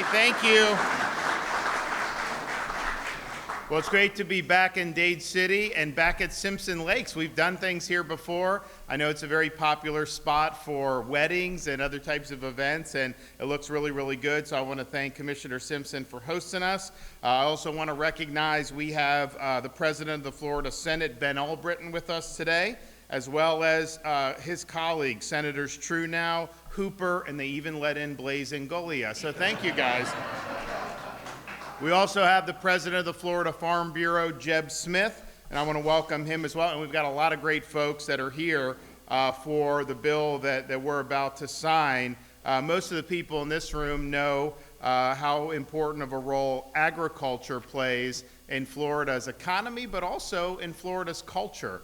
right, thank you. Well, it's great to be back in Dade City and back at Simpson Lakes. We've done things here before. I know it's a very popular spot for weddings and other types of events, and it looks really, really good. So I want to thank Commissioner Simpson for hosting us. I also want to recognize we have the President of the Florida Senate, Ben Albritton, with us today, as well as his colleagues, Senators Truenow, Hooper, and they even let in Blaise Ingoglia. So thank you, guys. We also have the President of the Florida Farm Bureau, Jeb Smith, and I want to welcome him as well. And we've got a lot of great folks that are here for the bill that we're about to sign. Most of the people in this room know how important of a role agriculture plays in Florida's economy, but also in Florida's culture,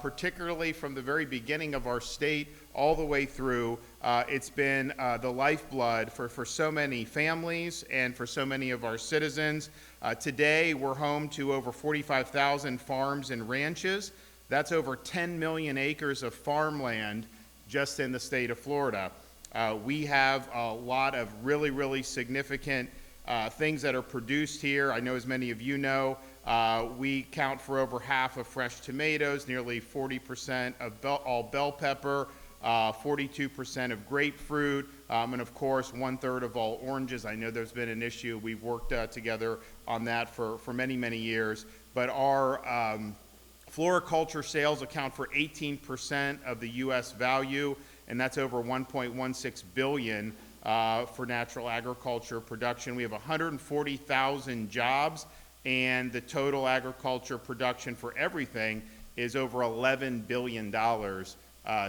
particularly from the very beginning of our state all the way through. It's been the lifeblood for so many families and for so many of our citizens. Today, we're home to over 45,000 farms and ranches. That's over 10 million acres of farmland just in the state of Florida. We have a lot of really, really significant things that are produced here. I know, as many of you know, we count for over half of fresh tomatoes, nearly 40% of all bell pepper, 42% of grapefruit, and of course 1/3 of all oranges. I know there's been an issue. We've worked together on that for many, many years. But our floriculture sales account for 18% of the U.S. value, and that's over $1.16 billion for natural agriculture production. We have 140,000 jobs, and the total agriculture production for everything is over $11 billion.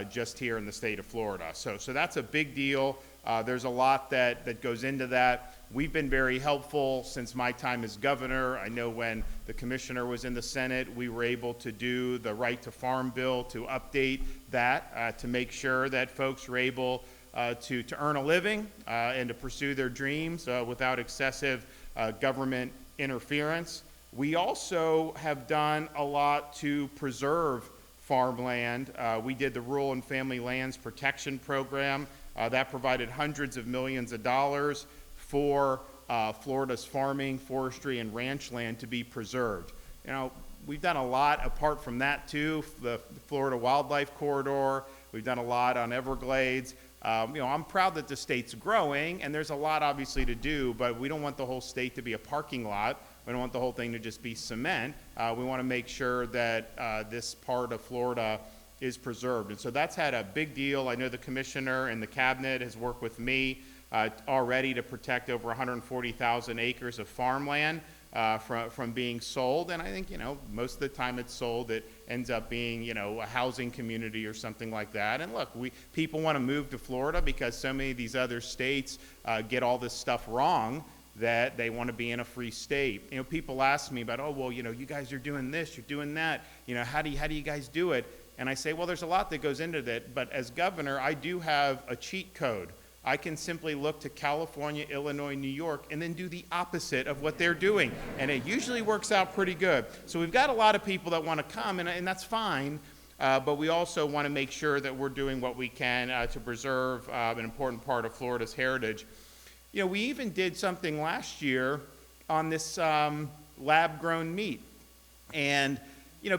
Just here in the state of Florida. So that's a big deal. There's a lot that goes into that. We've been very helpful since my time as governor. I know when the commissioner was in the Senate, we were able to do the Right to Farm bill to update that, to make sure that folks were able to earn a living and to pursue their dreams without excessive government interference. We also have done a lot to preserve farmland. We did the Rural and Family Lands Protection Program. That provided hundreds of millions of dollars for Florida's farming, forestry, and ranch land to be preserved. You know, we've done a lot apart from that too. The Florida Wildlife Corridor. We've done a lot on Everglades. I'm proud that the state's growing, and there's a lot obviously to do, but we don't want the whole state to be a parking lot. We don't want the whole thing to just be cement. We want to make sure that this part of Florida is preserved. And so that's had a big deal. I know the commissioner and the cabinet has worked with me already to protect over 140,000 acres of farmland from being sold. And I think, most of the time it's sold, it ends up being, a housing community or something like that. And look, people want to move to Florida because so many of these other states get all this stuff wrong, that they want to be in a free state. People ask me about, you guys are doing this, you're doing that. How do you guys do it? And I say, well, there's a lot that goes into that. But as governor, I do have a cheat code. I can simply look to California, Illinois, New York, and then do the opposite of what they're doing. And it usually works out pretty good. So we've got a lot of people that want to come, and that's fine. But we also want to make sure that we're doing what we can to preserve an important part of Florida's heritage. We even did something last year on this lab-grown meat. And,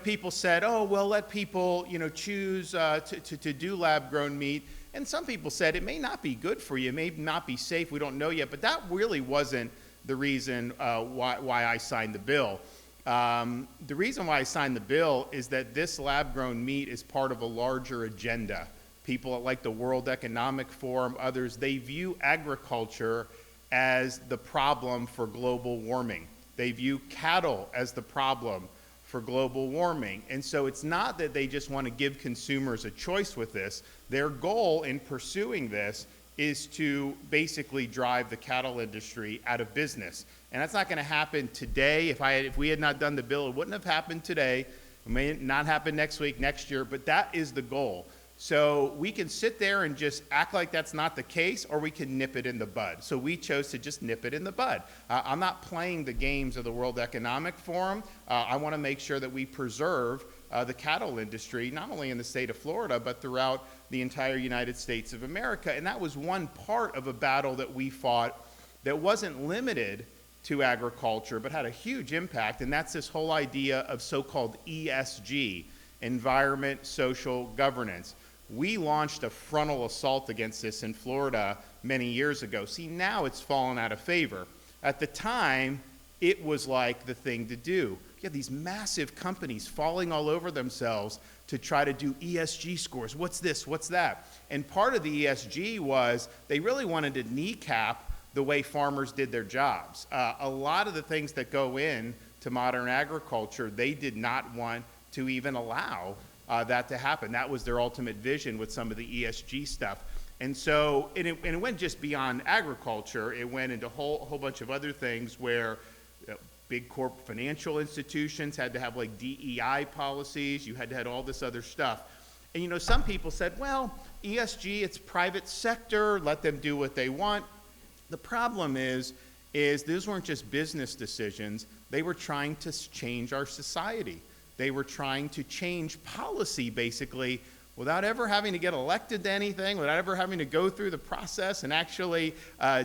people said, let people, choose to do lab-grown meat. And some people said it may not be good for you, it may not be safe, we don't know yet. But that really wasn't the reason why I signed the bill. The reason why I signed the bill is that this lab-grown meat is part of a larger agenda. People like the World Economic Forum, others, they view agriculture as the problem for global warming. They view cattle as the problem for global warming. And so it's not that they just want to give consumers a choice with this. Their goal in pursuing this is to basically drive the cattle industry out of business. And that's not going to happen today. If we had not done the bill, it wouldn't have happened today. It may not happen next week, next year, but that is the goal. So we can sit there and just act like that's not the case, or we can nip it in the bud. So we chose to just nip it in the bud. I'm not playing the games of the World Economic Forum. I want to make sure that we preserve the cattle industry, not only in the state of Florida, but throughout the entire United States of America. And that was one part of a battle that we fought that wasn't limited to agriculture, but had a huge impact, and that's this whole idea of so-called ESG, environment, social governance. We launched a frontal assault against this in Florida many years ago. See, now it's fallen out of favor. At the time, it was like the thing to do. You have these massive companies falling all over themselves to try to do ESG scores. What's this? What's that? And part of the ESG was they really wanted to kneecap the way farmers did their jobs. A lot of the things that go in to modern agriculture, they did not want to even allow that to happen. That was their ultimate vision with some of the ESG stuff. And so, it went just beyond agriculture. It went into a whole bunch of other things where big corporate financial institutions had to have like DEI policies. You had to have all this other stuff. And some people said, well, ESG, it's private sector, let them do what they want. The problem is these weren't just business decisions. They were trying to change our society. They were trying to change policy, basically, without ever having to get elected to anything, without ever having to go through the process and actually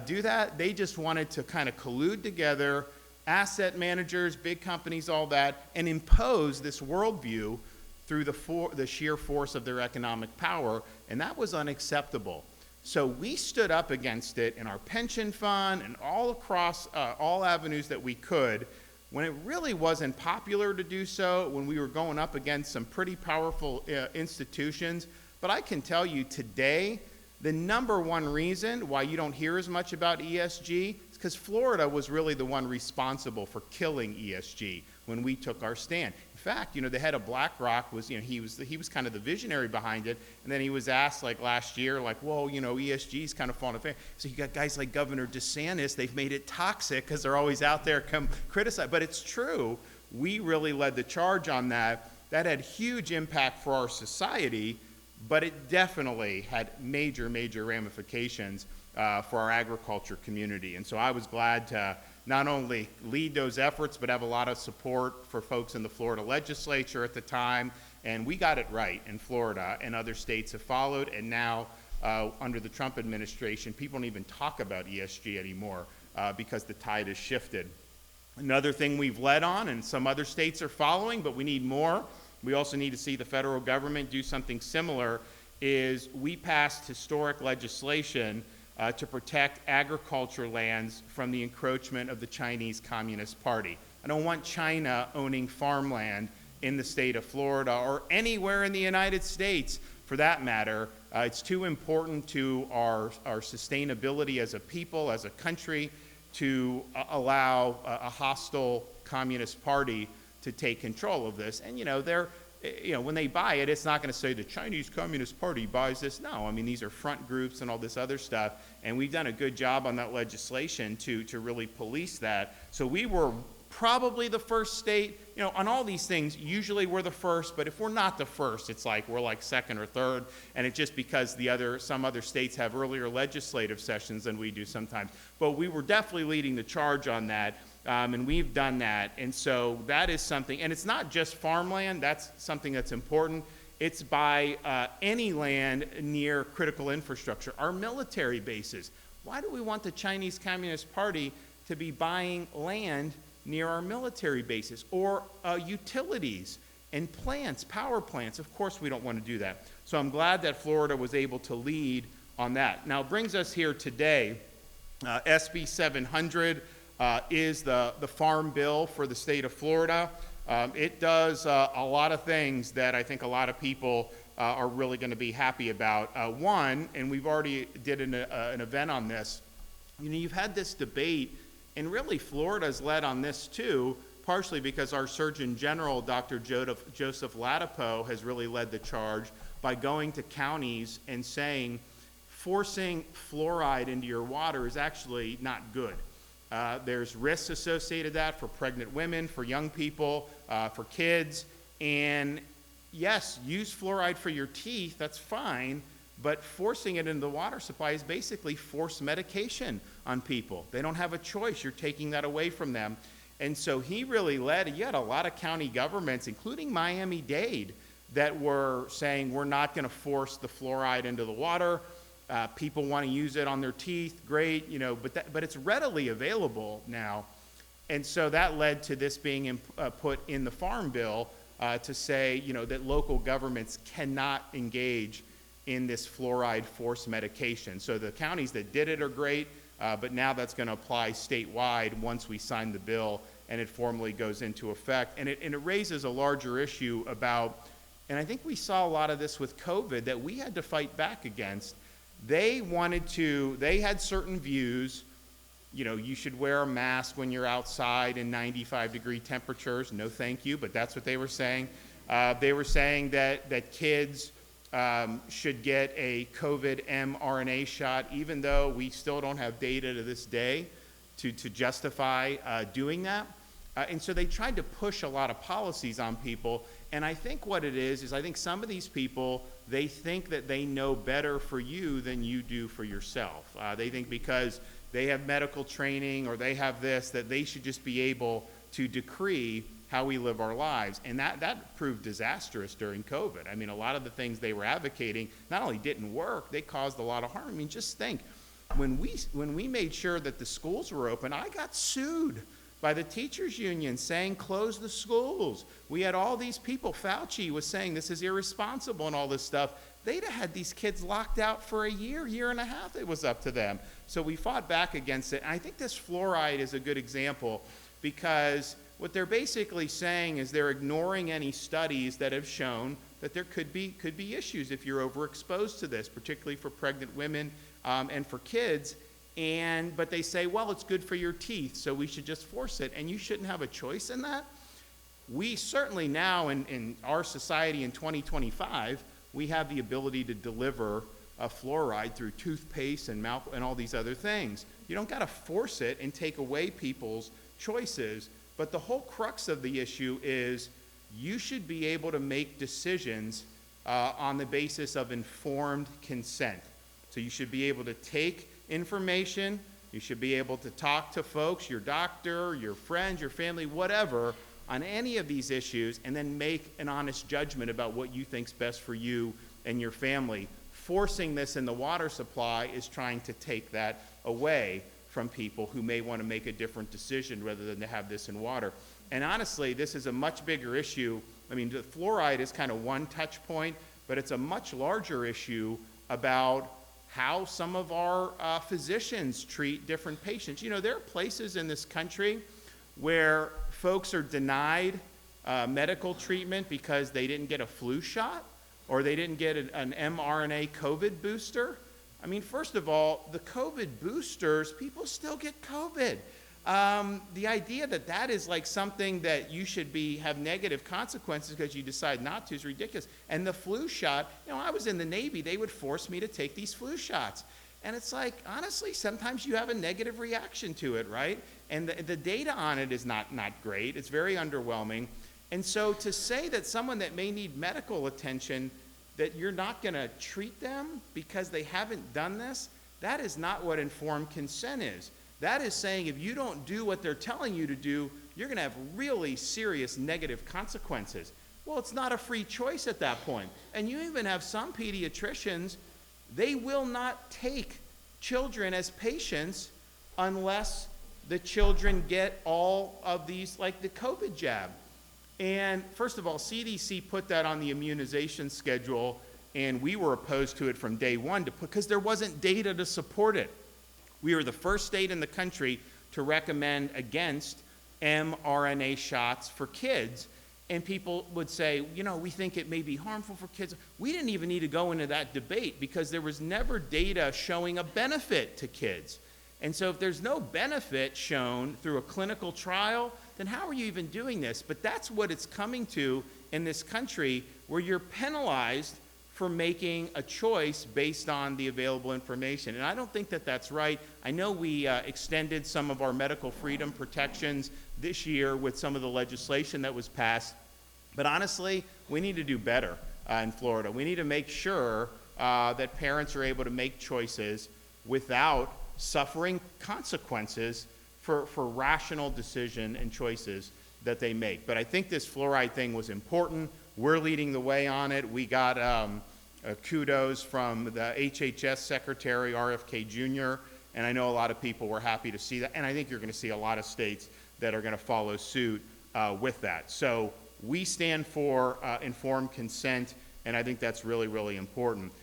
do that. They just wanted to kind of collude together, asset managers, big companies, all that, and impose this worldview through the sheer force of their economic power, and that was unacceptable. So we stood up against it in our pension fund and all across all avenues that we could, when it really wasn't popular to do so, when we were going up against some pretty powerful institutions. But I can tell you today, the number one reason why you don't hear as much about ESG is because Florida was really the one responsible for killing ESG when we took our stand. In fact, the head of BlackRock was, he was kind of the visionary behind it, and then he was asked like last year, like, well, ESG's kind of fallen apart. So you got guys like Governor DeSantis, they've made it toxic because they're always out there come criticize. But it's true, we really led the charge on that. That had huge impact for our society, but it definitely had major, major ramifications for our agriculture community. And so I was glad to not only lead those efforts, but have a lot of support for folks in the Florida legislature at the time. And we got it right in Florida, and other states have followed. And now, under the Trump administration, people don't even talk about ESG anymore because the tide has shifted. Another thing we've led on, and some other states are following, but we need more. We also need to see the federal government do something similar, is we passed historic legislation to protect agriculture lands from the encroachment of the Chinese Communist Party. I don't want China owning farmland in the state of Florida or anywhere in the United States for that matter. It's too important to our sustainability as a people, as a country, to allow a hostile Communist Party to take control of this. And when they buy it, it's not going to say the Chinese Communist Party buys this. No, I mean, these are front groups and all this other stuff. And we've done a good job on that legislation to really police that. So we were probably the first state. On all these things, usually we're the first, but if we're not the first, it's like we're like second or third, and it's just because some other states have earlier legislative sessions than we do sometimes. But we were definitely leading the charge on that. And we've done that, and so that is something, and it's not just farmland, that's something that's important. It's by any land near critical infrastructure. Our military bases. Why do we want the Chinese Communist Party to be buying land near our military bases? Or utilities and plants, power plants? Of course we don't want to do that. So I'm glad that Florida was able to lead on that. Now it brings us here today, SB 700, is the farm bill for the state of Florida. It does a lot of things that I think a lot of people are really going to be happy about. One, and we've already did an event on this, you've had this debate, and really Florida's led on this too, partially because our Surgeon General, Dr. Joseph Ladapo, has really led the charge by going to counties and saying forcing fluoride into your water is actually not good. There's risks associated with that for pregnant women, for young people, for kids. And yes, use fluoride for your teeth, that's fine, but forcing it into the water supply is basically forced medication on people. They don't have a choice. You're taking that away from them. And so he really led, you had a lot of county governments, including Miami-Dade, that were saying we're not going to force the fluoride into the water. people want to use it on their teeth, great, but it's readily available now. And so that led to this being put in the Farm Bill to say, that local governments cannot engage in this fluoride forced medication. So the counties that did it are great, but now that's going to apply statewide once we sign the bill and it formally goes into effect. And it raises a larger issue about, and I think we saw a lot of this with COVID that we had to fight back against. They had certain views. You should wear a mask when you're outside in 95-degree temperatures. No, thank you, but that's what they were saying. They were saying that kids should get a COVID mRNA shot, even though we still don't have data to this day to justify doing that. And so they tried to push a lot of policies on people. And I think what it is I think some of these people, they think that they know better for you than you do for yourself. They think because they have medical training or they have this, that they should just be able to decree how we live our lives. And that proved disastrous during COVID. I mean, a lot of the things they were advocating not only didn't work, they caused a lot of harm. I mean, just think, when we made sure that the schools were open, I got sued by the teachers union saying close the schools. We had all these people, Fauci was saying this is irresponsible and all this stuff. They'd have had these kids locked out for a year and a half. It was up to them. So we fought back against it. And I think this fluoride is a good example because what they're basically saying is they're ignoring any studies that have shown that there could be issues if you're overexposed to this, particularly for pregnant women and for kids. But they say, well, it's good for your teeth, so we should just force it. And you shouldn't have a choice in that. We certainly now in our society in 2025, we have the ability to deliver a fluoride through toothpaste and mouth and all these other things. You don't got to force it and take away people's choices. But the whole crux of the issue is you should be able to make decisions on the basis of informed consent. So you should be able to take information, you should be able to talk to folks, your doctor, your friends, your family, whatever, on any of these issues, and then make an honest judgment about what you think's best for you and your family. Forcing this in the water supply is trying to take that away from people who may want to make a different decision rather than to have this in water. And honestly, this is a much bigger issue. I mean, the fluoride is kind of one touch point, but it's a much larger issue about how some of our physicians treat different patients. There are places in this country where folks are denied medical treatment because they didn't get a flu shot or they didn't get an mRNA COVID booster. I mean, first of all, the COVID boosters, people still get COVID. The idea that is like something that you should have negative consequences because you decide not to is ridiculous. And the flu shot, I was in the Navy, they would force me to take these flu shots. And it's like, honestly, sometimes you have a negative reaction to it, right? And the data on it is not great. It's very underwhelming. And so to say that someone that may need medical attention, that you're not going to treat them because they haven't done this, that is not what informed consent is. That is saying if you don't do what they're telling you to do, you're going to have really serious negative consequences. Well, it's not a free choice at that point. And you even have some pediatricians, they will not take children as patients unless the children get all of these, like the COVID jab. And first of all, CDC put that on the immunization schedule, and we were opposed to it from day one because there wasn't data to support it. We were the first state in the country to recommend against mRNA shots for kids. And people would say, we think it may be harmful for kids. We didn't even need to go into that debate because there was never data showing a benefit to kids. And so if there's no benefit shown through a clinical trial, then how are you even doing this? But that's what it's coming to in this country, where you're penalized for making a choice based on the available information. And I don't think that that's right. I know we extended some of our medical freedom protections this year with some of the legislation that was passed. But honestly, we need to do better in Florida. We need to make sure that parents are able to make choices without suffering consequences for rational decision and choices that they make. But I think this fluoride thing was important. We're leading the way on it. We got kudos from the HHS Secretary, RFK Jr., and I know a lot of people were happy to see that, and I think you're going to see a lot of states that are going to follow suit with that. So we stand for informed consent, and I think that's really, really important.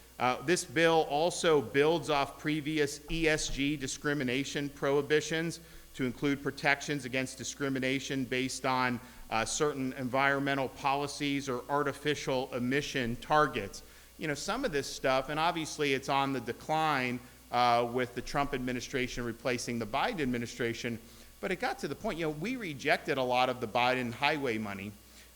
This bill also builds off previous ESG discrimination prohibitions to include protections against discrimination based on certain environmental policies or artificial emission targets. You know, some of this stuff, and obviously it's on the decline with the Trump administration replacing the Biden administration, but it got to the point, you know, we rejected a lot of the Biden highway money,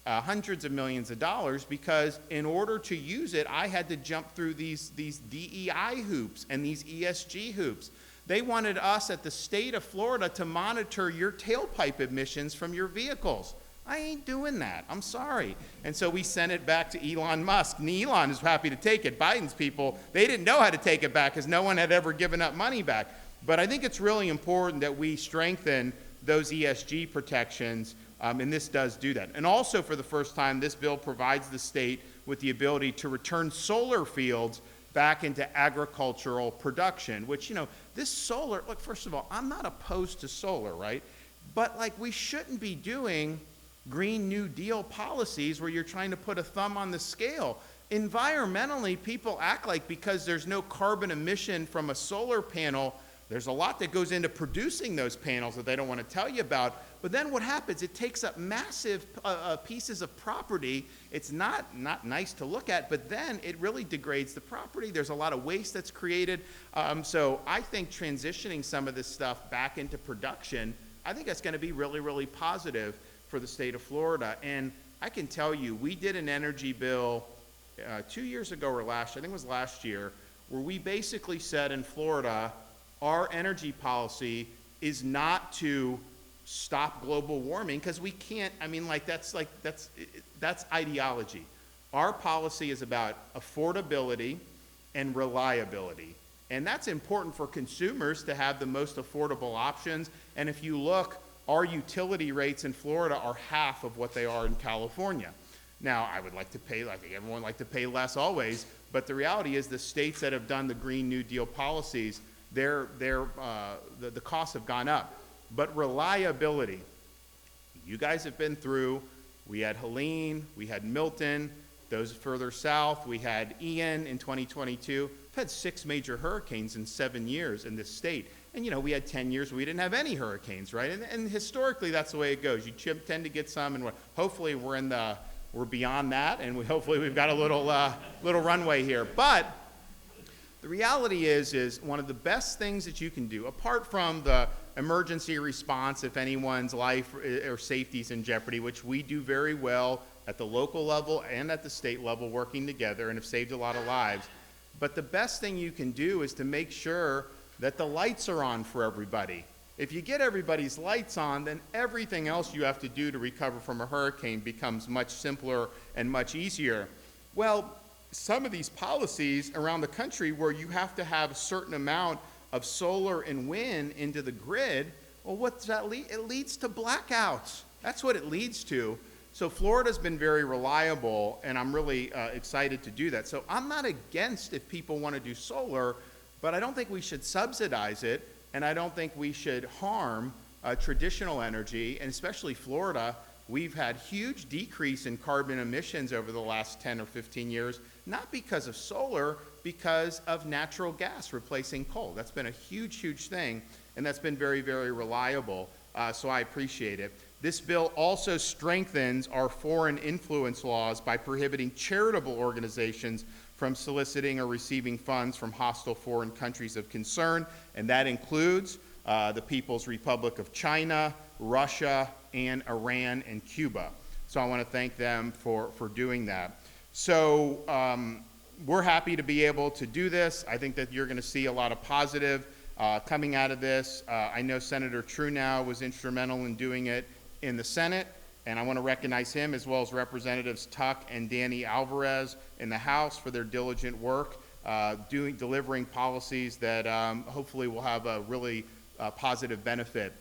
hundreds of millions of dollars, because in order to use it, I had to jump through these DEI hoops and these ESG hoops. They wanted us at the state of Florida to monitor your tailpipe emissions from your vehicles. I ain't doing that. I'm sorry. And so we sent it back to Elon Musk. And Elon is happy to take it. Biden's people, they didn't know how to take it back because no one had ever given up money back. But I think it's really important that we strengthen those ESG protections, and this does do that. And also, for the first time, this bill provides the state with the ability to return solar fields back into agricultural production, which, you know, this solar, look, first of all, I'm not opposed to solar, right? But, like, we shouldn't be doing Green New Deal policies where you're trying to put a thumb on the scale. Environmentally, people act like because there's no carbon emission from a solar panel, there's a lot that goes into producing those panels that they don't want to tell you about. But then what happens? It takes up massive pieces of property. It's not nice to look at, but then it really degrades the property. There's a lot of waste that's created. So I think transitioning some of this stuff back into production, I think that's going to be really, really positive for the state of Florida. And I can tell you, we did an energy bill 2 years ago or I think it was last year, where we basically said in Florida, our energy policy is not to stop global warming, because we can't, I mean, that's ideology. Our policy is about affordability and reliability. And that's important for consumers to have the most affordable options. And if you look, our utility rates in Florida are half of what they are in California. Now, I would like to pay, I think everyone would like to pay less always, but the reality is the states that have done the Green New Deal policies, the costs have gone up. But reliability, you guys have been through, we had Helene, we had Milton, those further south, we had Ian in 2022. We've had 6 major hurricanes in 7 years in this state. And, you know, we had 10 years where we didn't have any hurricanes, right? And historically, that's the way it goes. You tend to get some, and hopefully we're beyond that, and hopefully we've got a little runway here. But the reality is one of the best things that you can do, apart from the emergency response if anyone's life or safety is in jeopardy, which we do very well at the local level and at the state level working together and have saved a lot of lives. But the best thing you can do is to make sure that the lights are on for everybody. If you get everybody's lights on, then everything else you have to do to recover from a hurricane becomes much simpler and much easier. Well, some of these policies around the country where you have to have a certain amount of solar and wind into the grid, well, what does that lead? It leads to blackouts. That's what it leads to. So Florida's been very reliable, and I'm really excited to do that. So I'm not against if people want to do solar, but I don't think we should subsidize it, and I don't think we should harm traditional energy, and especially Florida. We've had huge decrease in carbon emissions over the last 10 or 15 years, not because of solar, because of natural gas replacing coal. That's been a huge, huge thing, and that's been very, very reliable, so I appreciate it. This bill also strengthens our foreign influence laws by prohibiting charitable organizations from soliciting or receiving funds from hostile foreign countries of concern, and that includes the People's Republic of China, Russia, and Iran and Cuba. So I want to thank them for doing that. So we're happy to be able to do this. I think that you're going to see a lot of positive coming out of this. I know Senator Trudeau was instrumental in doing it in the Senate, and I want to recognize him as well as Representatives Tuck and Danny Alvarez in the House for their diligent work, delivering policies that hopefully will have a really positive benefit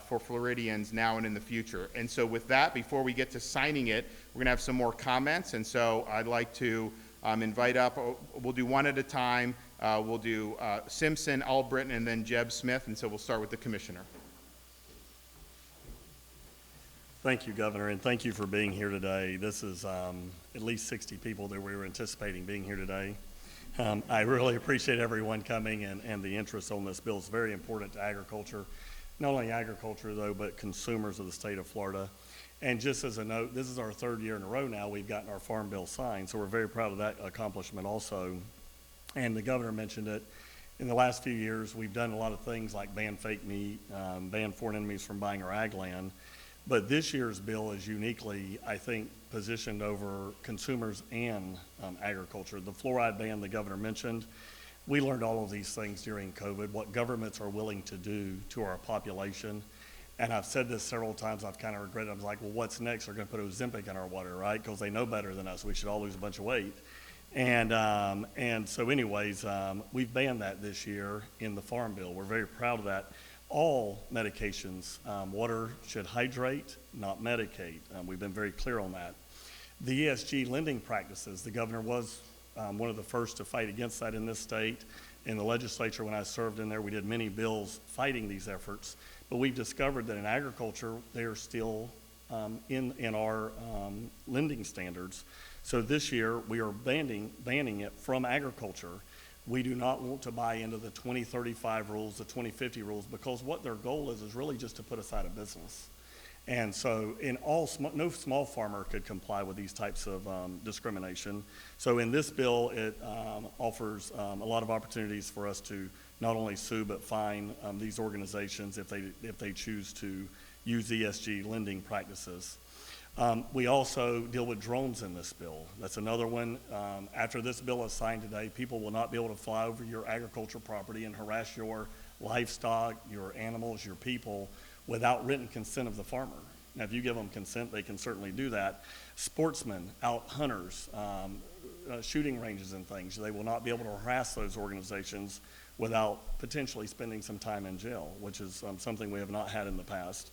for Floridians now and in the future. And so with that, before we get to signing it, we're going to have some more comments, and so I'd like to invite up. We'll do one at a time. We'll do Simpson, Albritton, and then Jeb Smith, and so we'll start with the commissioner. Thank you, Governor, and thank you for being here today. This is at least 60 people that we were anticipating being here today. I really appreciate everyone coming and the interest on this bill. It's very important to agriculture, not only agriculture though, but consumers of the state of Florida. And just as a note, this is our third year in a row now we've gotten our farm bill signed, so we're very proud of that accomplishment also. And the governor mentioned it. In the last few years, we've done a lot of things like ban fake meat, ban foreign enemies from buying our ag land. But this year's bill is uniquely, I think, positioned over consumers and agriculture. The fluoride ban the governor mentioned, we learned all of these things during COVID, what governments are willing to do to our population. And I've said this several times, I've kind of regretted it. I was like, well, what's next? They're going to put Ozempic in our water, right? Because they know better than us. We should all lose a bunch of weight. And so anyways, we've banned that this year in the Farm Bill. We're very proud of that. All medications, water should hydrate, not medicate. We've been very clear on that. The ESG lending practices, the governor was one of the first to fight against that in this state. In the legislature, when I served in there, we did many bills fighting these efforts. But we've discovered that in agriculture, they're still in our lending standards. So this year, we are banning it from agriculture. We do not want to buy into the 2035 rules, the 2050 rules, because what their goal is really just to put us out of business. And so no small farmer could comply with these types of discrimination. So in this bill, it offers a lot of opportunities for us to not only sue but fine these organizations if they choose to use ESG lending practices. We also deal with drones in this bill. That's another one. After this bill is signed today, people will not be able to fly over your agricultural property and harass your livestock, your animals, your people without written consent of the farmer. Now, if you give them consent, they can certainly do that. Sportsmen, hunters, shooting ranges and things, they will not be able to harass those organizations without potentially spending some time in jail, which is something we have not had in the past.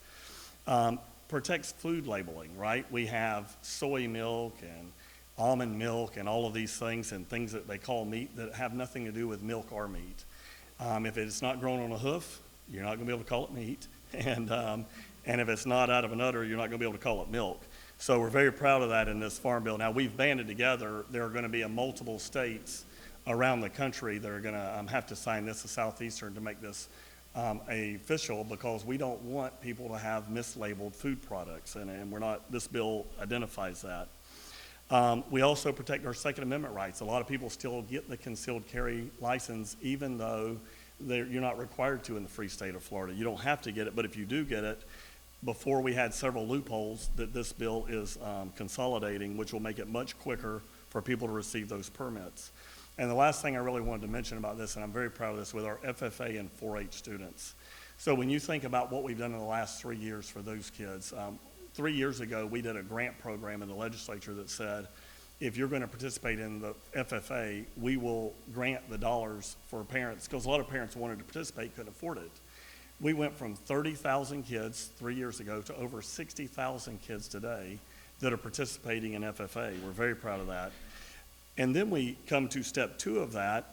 Protects food labeling, right? We have soy milk and almond milk and all of these things and things that they call meat that have nothing to do with milk or meat. If it's not grown on a hoof, you're not going to be able to call it meat. And if it's not out of an udder, you're not going to be able to call it milk. So we're very proud of that in this farm bill. Now, we've banded together. There are going to be multiple states around the country that are going to have to sign this, the Southeastern, to make this official, because we don't want people to have mislabeled food products, and we're not. This bill identifies that. We also protect our Second Amendment rights. A lot of people still get the concealed carry license, even though you're not required to in the free state of Florida. You don't have to get it, but if you do get it, before we had several loopholes that this bill is consolidating, which will make it much quicker for people to receive those permits. And the last thing I really wanted to mention about this, and I'm very proud of this, with our FFA and 4-H students. So when you think about what we've done in the last 3 years for those kids, 3 years ago we did a grant program in the legislature that said, if you're going to participate in the FFA, we will grant the dollars for parents, because a lot of parents wanted to participate, couldn't afford it. We went from 30,000 kids 3 years ago to over 60,000 kids today that are participating in FFA. We're very proud of that. And then we come to step 2 of that,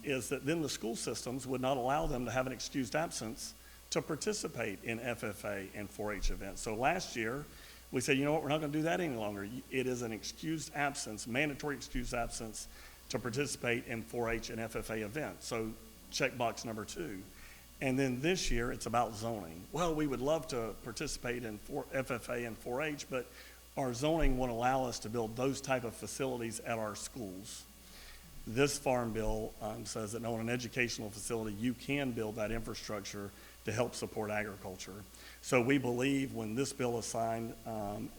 is that then the school systems would not allow them to have an excused absence to participate in FFA and 4-H events. So last year, we said, you know what, we're not going to do that any longer. It is an excused absence, mandatory excused absence to participate in 4-H and FFA events. So checkbox number 2. And then this year, it's about zoning. Well, we would love to participate in FFA and 4-H, but our zoning won't allow us to build those type of facilities at our schools. This farm bill says that on an educational facility, you can build that infrastructure to help support agriculture. So we believe when this bill is signed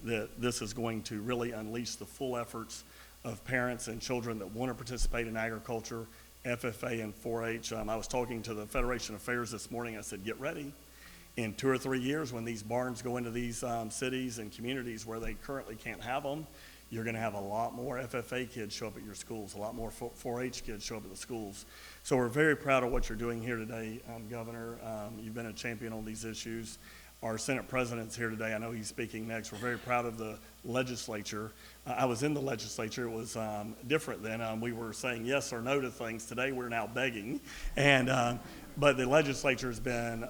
that this is going to really unleash the full efforts of parents and children that want to participate in agriculture, FFA and 4-H. I was talking to the Federation of Fairs this morning. I said, get ready. In 2 or 3 years, when these barns go into these cities and communities where they currently can't have them, you're going to have a lot more FFA kids show up at your schools, a lot more 4-H kids show up at the schools. So we're very proud of what you're doing here today, Governor. You've been a champion on these issues. our Senate President's here today. I know he's speaking next. We're very proud of the legislature. I was in the legislature. It was different then. We were saying yes or no to things. Today we're now begging. But the legislature has been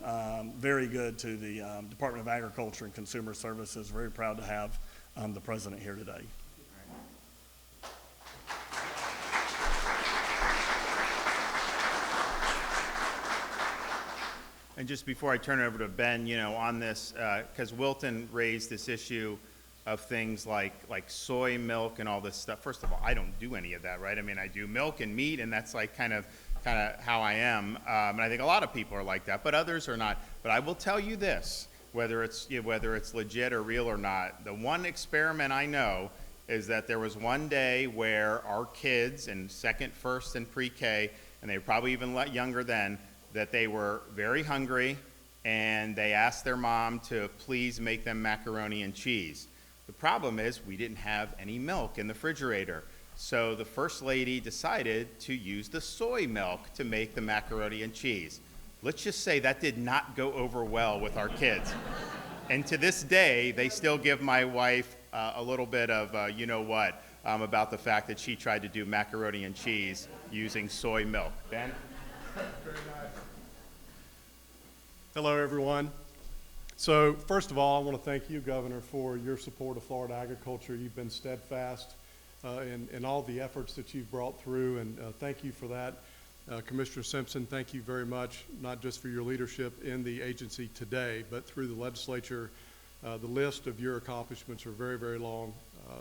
very good to the Department of Agriculture and Consumer Services. Very proud to have the President here today. And just before I turn it over to Ben, you know, on this, because Wilton raised this issue of things like soy milk and all this stuff. First of all, I don't do any of that, right? I mean, I do milk and meat, and that's like kind of how I am. And I think a lot of people are like that, but others are not. But I will tell you this, whether it's legit or real or not, the one experiment I know is that there was one day where our kids in second, first, and pre-K, and they were probably even younger then, that they were very hungry, and they asked their mom to please make them macaroni and cheese. The problem is we didn't have any milk in the refrigerator. So the First Lady decided to use the soy milk to make the macaroni and cheese. Let's just say that did not go over well with our kids. And to this day, they still give my wife a little bit of you know what about the fact that she tried to do macaroni and cheese using soy milk. Ben? Very nice. Hello, everyone. So first of all, I want to thank you, Governor, for your support of Florida agriculture. You've been steadfast in all the efforts that you've brought through, and thank you for that. Commissioner Simpson, thank you very much, not just for your leadership in the agency today, but through the legislature. The list of your accomplishments are very, very long,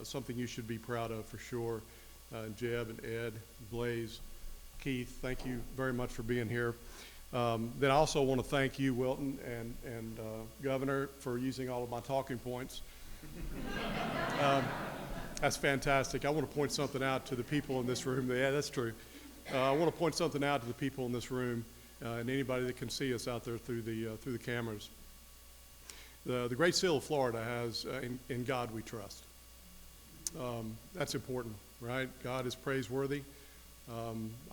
something you should be proud of for sure. Jeb and Ed, Blaze, Keith, thank you very much for being here. Then I also want to thank you, Wilton, and Governor, for using all of my talking points. That's fantastic. I want to point something out to the people in this room. Yeah, that's true. I want to point something out to the people in this room and anybody that can see us out there through the cameras. The Great Seal of Florida has in God we trust. That's important, right? God is praiseworthy.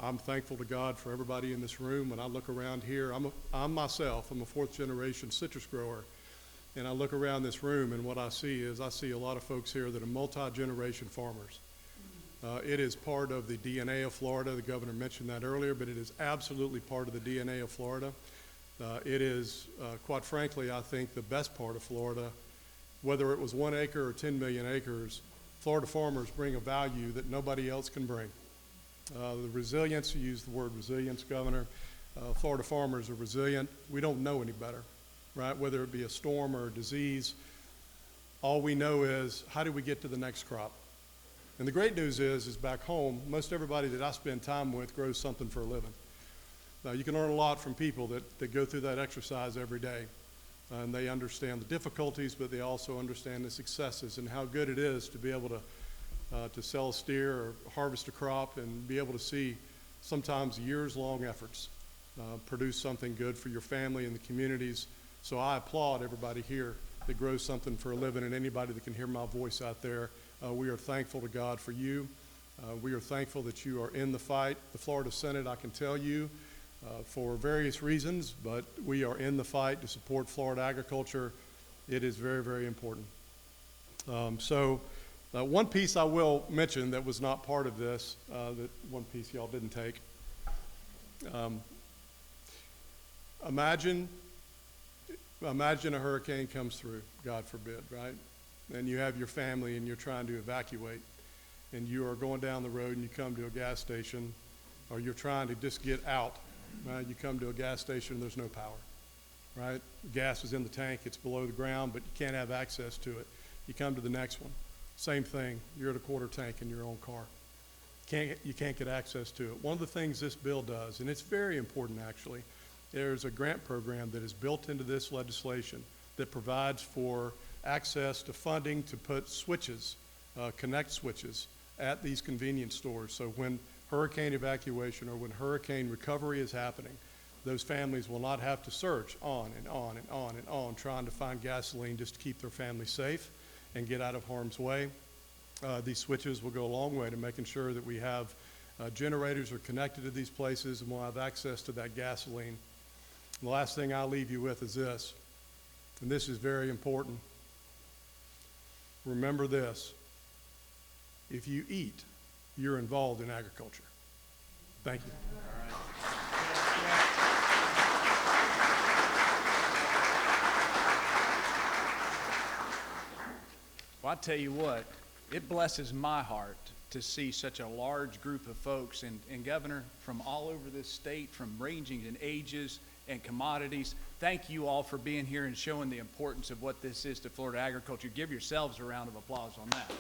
I'm thankful to God for everybody in this room. When I look around here, I'm myself, I'm a fourth generation citrus grower, and I look around this room and what I see is I see a lot of folks here that are multi-generation farmers. It is part of the DNA of Florida. The governor mentioned that earlier, but it is absolutely part of the DNA of Florida. It is, quite frankly, I think the best part of Florida. Whether it was 1 acre or 10 million acres, Florida farmers bring a value that nobody else can bring. The resilience, you used the word resilience, Governor. Florida farmers are resilient. We don't know any better, right? Whether it be a storm or a disease, all we know is how do we get to the next crop? And the great news is back home, most everybody that I spend time with grows something for a living. Now, you can learn a lot from people that go through that exercise every day. And they understand the difficulties, but they also understand the successes and how good it is to be able to sell a steer or harvest a crop and be able to see sometimes years-long efforts produce something good for your family and the communities. So I applaud everybody here that grows something for a living, and anybody that can hear my voice out there. We are thankful to God for you. We are thankful that you are in the fight. The Florida Senate, I can tell you, for various reasons, but we are in the fight to support Florida agriculture. It is very, very important. One piece I will mention that was not part of this, that one piece y'all didn't take. Imagine a hurricane comes through, God forbid, right? And you have your family and you're trying to evacuate, and you are going down the road and you come to a gas station, or you're trying to just get out, right? You come to a gas station and there's no power, right? Gas is in the tank, it's below the ground, but you can't have access to it. You come to the next one. Same thing, you're at a quarter tank in your own car. You can't get access to it. One of the things this bill does, and it's very important actually, there's a grant program that is built into this legislation that provides for access to funding to put switches, connect switches at these convenience stores. So when hurricane evacuation or when hurricane recovery is happening, those families will not have to search on and on and on and on trying to find gasoline just to keep their family safe and get out of harm's way. These switches will go a long way to making sure that we have generators are connected to these places and we'll have access to that gasoline. And the last thing I'll leave you with is this. and this is very important. Remember this: if you eat, you're involved in agriculture. Thank you. Well, I tell you what, it blesses my heart to see such a large group of folks, and Governor, from all over this state, from ranging in ages and commodities. Thank you all for being here and showing the importance of what this is to Florida agriculture. Give yourselves a round of applause on that.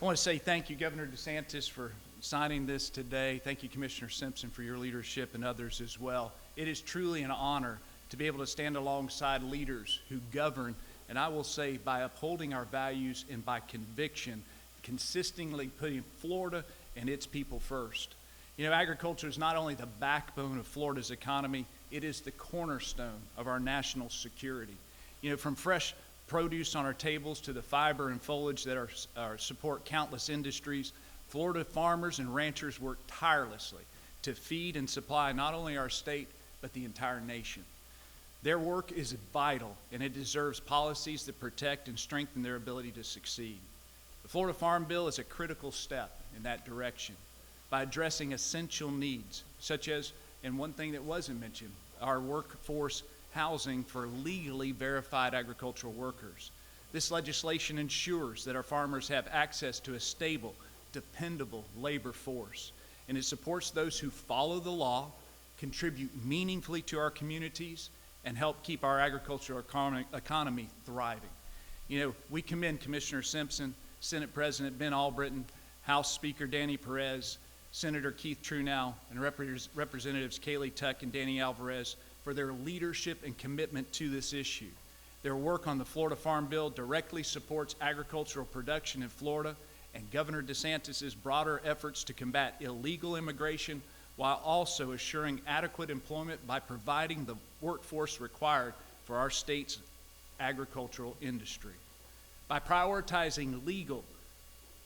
I want to say thank you, Governor DeSantis, for signing this today. Thank you, Commissioner Simpson, for your leadership, and others as well. It is truly an honor to be able to stand alongside leaders who govern, and I will say by upholding our values and by conviction, consistently putting Florida and its people first. You know, agriculture is not only the backbone of Florida's economy, it is the cornerstone of our national security. You know, from fresh produce on our tables to the fiber and foliage that support countless industries, Florida farmers and ranchers work tirelessly to feed and supply not only our state, but the entire nation. Their work is vital, and it deserves policies that protect and strengthen their ability to succeed. The Florida Farm Bill is a critical step in that direction by addressing essential needs, such as, and one thing that wasn't mentioned, our workforce housing for legally verified agricultural workers. This legislation ensures that our farmers have access to a stable, dependable labor force, and it supports those who follow the law, contribute meaningfully to our communities, and help keep our agricultural economy thriving. You know, we commend Commissioner Simpson, Senate President Ben Albritton, House Speaker Danny Perez, Senator Keith Truenow, and Representatives Kaylee Tuck and Danny Alvarez for their leadership and commitment to this issue. Their work on the Florida Farm Bill directly supports agricultural production in Florida and Governor DeSantis' broader efforts to combat illegal immigration while also assuring adequate employment by providing the workforce required for our state's agricultural industry. By prioritizing legal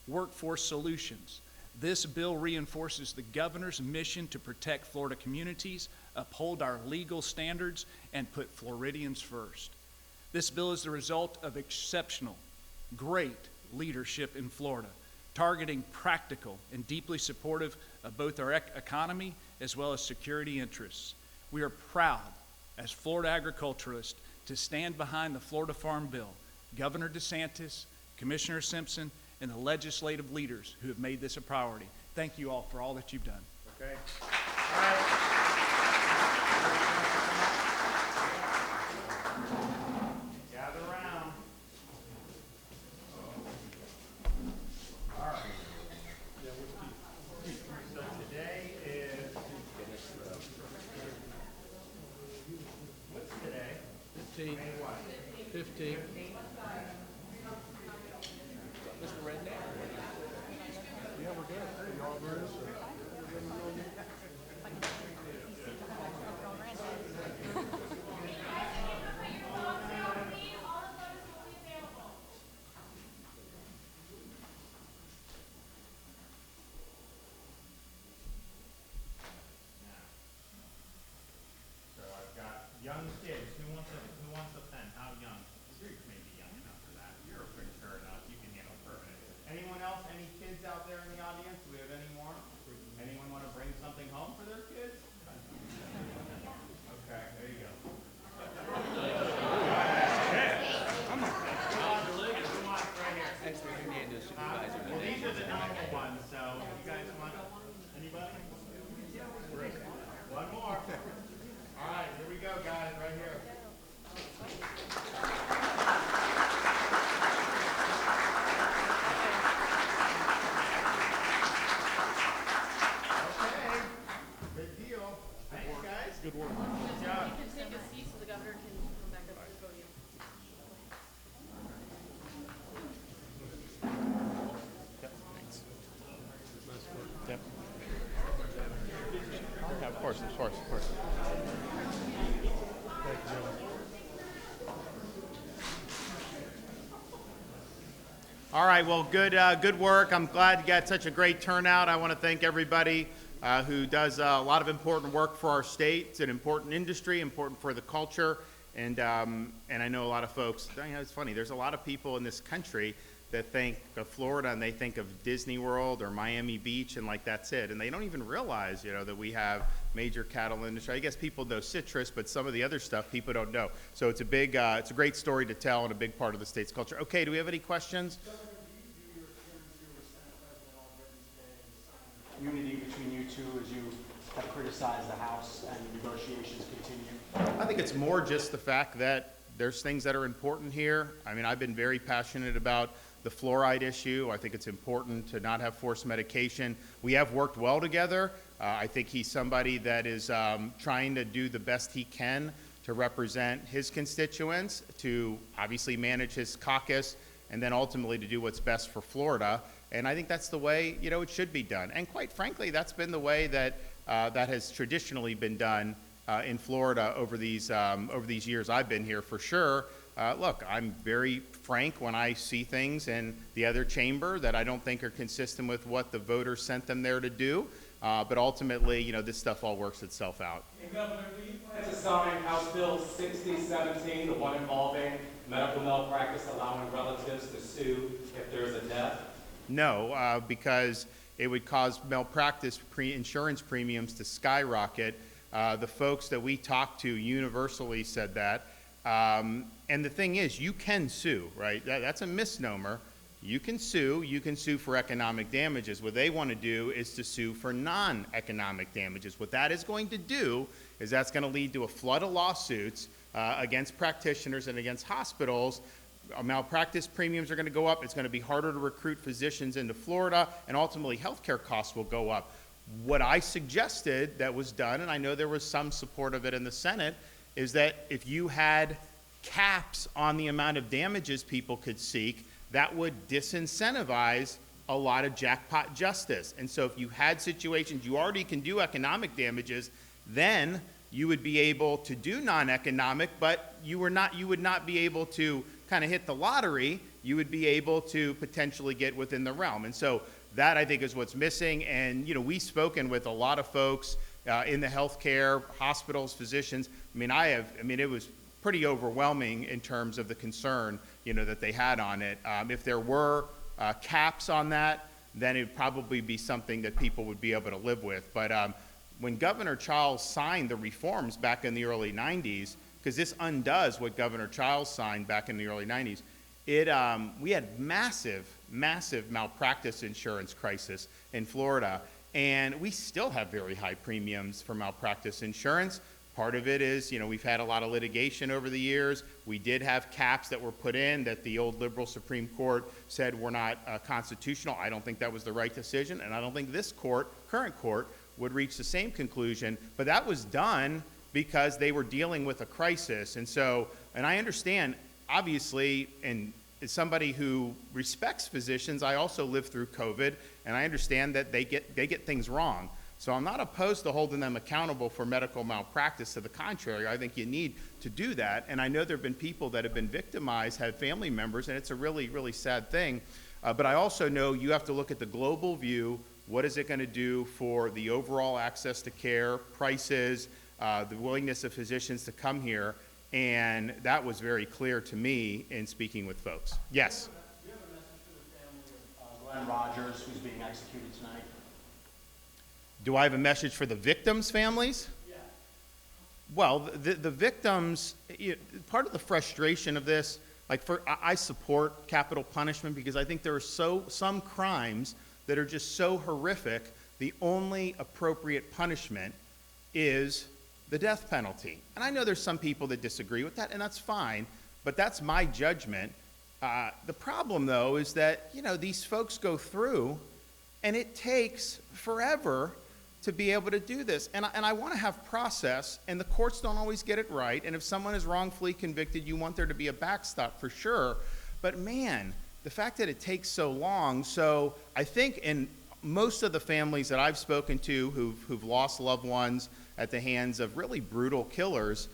workforce solutions, this bill reinforces the governor's mission to protect Florida communities, uphold our legal standards, and put Floridians first. This bill is the result of exceptional, great leadership in Florida, targeting practical and deeply supportive of both our economy as well as security interests. We are proud as Florida agriculturalists to stand behind the Florida Farm Bill, Governor DeSantis, Commissioner Simpson, and the legislative leaders who have made this a priority. Thank you all for all that you've done. Okay. All right. Gather around. All right. So today is, what's today? 15. May what? 15. Mr. Redneck? Yeah, we're good. Y'all good? So I've got young kids. Who wants a pen? How young? You may be young enough for that. You're mature enough. You can handle permanent. Anyone else? Any kids out there in the audience? Do we have any more? Anyone want to bring something home for their kids? Okay, there you go. Come on, right here. Well, these are the normal ones, so you guys want anybody? One more. All right, here we go, guys, right here. Okay, big deal. Thanks, guys. Good work. Good job. You can take a seat so the governor can come back up to the podium. Yep. Yeah, of course. All right, well, good work. I'm glad you got such a great turnout. I want to thank everybody who does a lot of important work for our state. It's an important industry, important for the culture, and I know a lot of folks, it's funny, there's a lot of people in this country that think of Florida and they think of Disney World or Miami Beach and like that's it. And they don't even realize, that we have major cattle industry. I guess people know citrus, but some of the other stuff people don't know. So it's a great story to tell and a big part of the state's culture. Okay, do we have any questions? Unity between you two as you have criticized the House and negotiations continue? I think it's more just the fact that there's things that are important here. I mean, I've been very passionate about the fluoride issue. I think it's important to not have forced medication. We have worked well together. I think he's somebody that is trying to do the best he can to represent his constituents, to obviously manage his caucus, and then ultimately to do what's best for Florida. And I think that's the way, it should be done. And quite frankly, that's been the way that that has traditionally been done in Florida over these years I've been here, for sure. Look, I'm very frank when I see things in the other chamber that I don't think are consistent with what the voters sent them there to do. But ultimately, this stuff all works itself out. And Governor, do you plan to sign House Bill 6017, the one involving medical malpractice allowing relatives to sue if there's a death? No, because it would cause malpractice insurance premiums to skyrocket. The folks that we talked to universally said that. And the thing is, you can sue, right? That's a misnomer. You can sue for economic damages. What they want to do is to sue for non-economic damages. What that is going to do is that's going to lead to a flood of lawsuits against practitioners and against hospitals. Malpractice premiums are going to go up. It's going to be harder to recruit physicians into Florida, and ultimately healthcare costs will go up. What I suggested that was done, and I know there was some support of it in the Senate, is that if you had caps on the amount of damages people could seek, that would disincentivize a lot of jackpot justice. And so if you had situations, you already can do economic damages, then you would be able to do non-economic, but you would not be able to kind of hit the lottery. You would be able to potentially get within the realm. And so that, I think, is what's missing. And, we've spoken with a lot of folks in the healthcare, hospitals, physicians. It was pretty overwhelming in terms of the concern, that they had on it. If there were caps on that, then it would probably be something that people would be able to live with. But when Governor Charles signed the reforms back in the early 90s, because this undoes what Governor Charles signed back in the early 90s, we had massive malpractice insurance crisis in Florida, and we still have very high premiums for malpractice insurance. Part of it is, we've had a lot of litigation over the years. We did have caps that were put in that the old liberal Supreme Court said were not constitutional. I don't think that was the right decision, and I don't think this current court, would reach the same conclusion. But that was done because they were dealing with a crisis. And I understand, obviously, and as somebody who respects physicians, I also lived through COVID, and I understand that they get things wrong. So I'm not opposed to holding them accountable for medical malpractice. To the contrary, I think you need to do that. And I know there have been people that have been victimized, have family members, and it's a really, really sad thing. But I also know you have to look at the global view. What is it going to do for the overall access to care, prices, the willingness of physicians to come here? And that was very clear to me in speaking with folks. Yes? Do you have a message for the family of Glenn Rogers, who's being executed tonight? Do I have a message for the victims' families? Yeah. Well, the victims, part of the frustration of this, I support capital punishment because I think there are some crimes that are just so horrific, the only appropriate punishment is the death penalty. And I know there's some people that disagree with that, and that's fine, but that's my judgment. The problem, though, is that, these folks go through, and it takes forever to be able to do this. And I want to have process, and the courts don't always get it right, and if someone is wrongfully convicted, you want there to be a backstop for sure. But man, the fact that it takes so long, so I think in most of the families that I've spoken to who've lost loved ones at the hands of really brutal killers,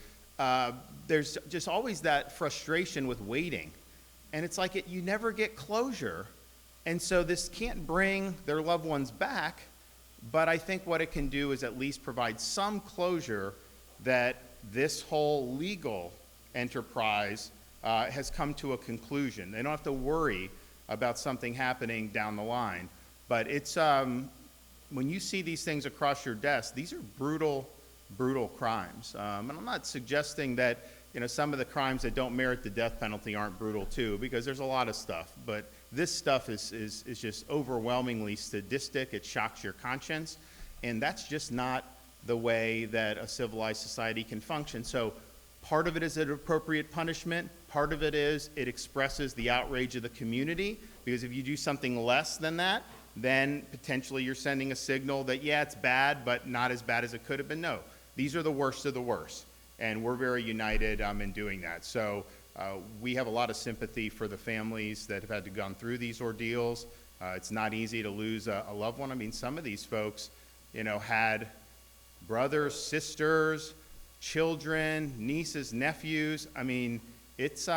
there's just always that frustration with waiting. And it's like you never get closure. And so this can't bring their loved ones back but I think what it can do is at least provide some closure that this whole legal enterprise has come to a conclusion. They don't have to worry about something happening down the line. But it's, when you see these things across your desk, these are brutal, brutal crimes. And I'm not suggesting that, you know, some of the crimes that don't merit the death penalty aren't brutal too, because there's a lot of stuff. But this stuff is just overwhelmingly sadistic. It shocks your conscience. And that's just not the way that a civilized society can function. So part of it is an appropriate punishment. Part of it is it expresses the outrage of the community, because if you do something less than that, then potentially you're sending a signal that, yeah, it's bad, but not as bad as it could have been. No, these are the worst of the worst, and we're very united in doing that. So we have a lot of sympathy for the families that have had to gone through these ordeals. It's not easy to lose a loved one. I mean, some of these folks, you know, had brothers, sisters, children, nieces, nephews. I mean, it's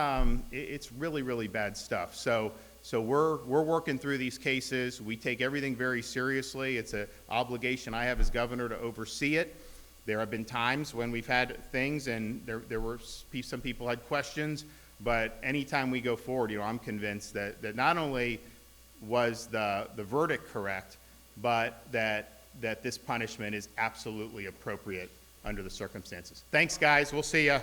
really, really bad stuff. So we're working through these cases. We take everything very seriously. It's an obligation I have as governor to oversee it. There have been times when we've had things and there were some people had questions, but anytime we go forward, you know, I'm convinced that not only was the verdict correct, but that this punishment is absolutely appropriate under the circumstances. Thanks, guys. We'll see ya.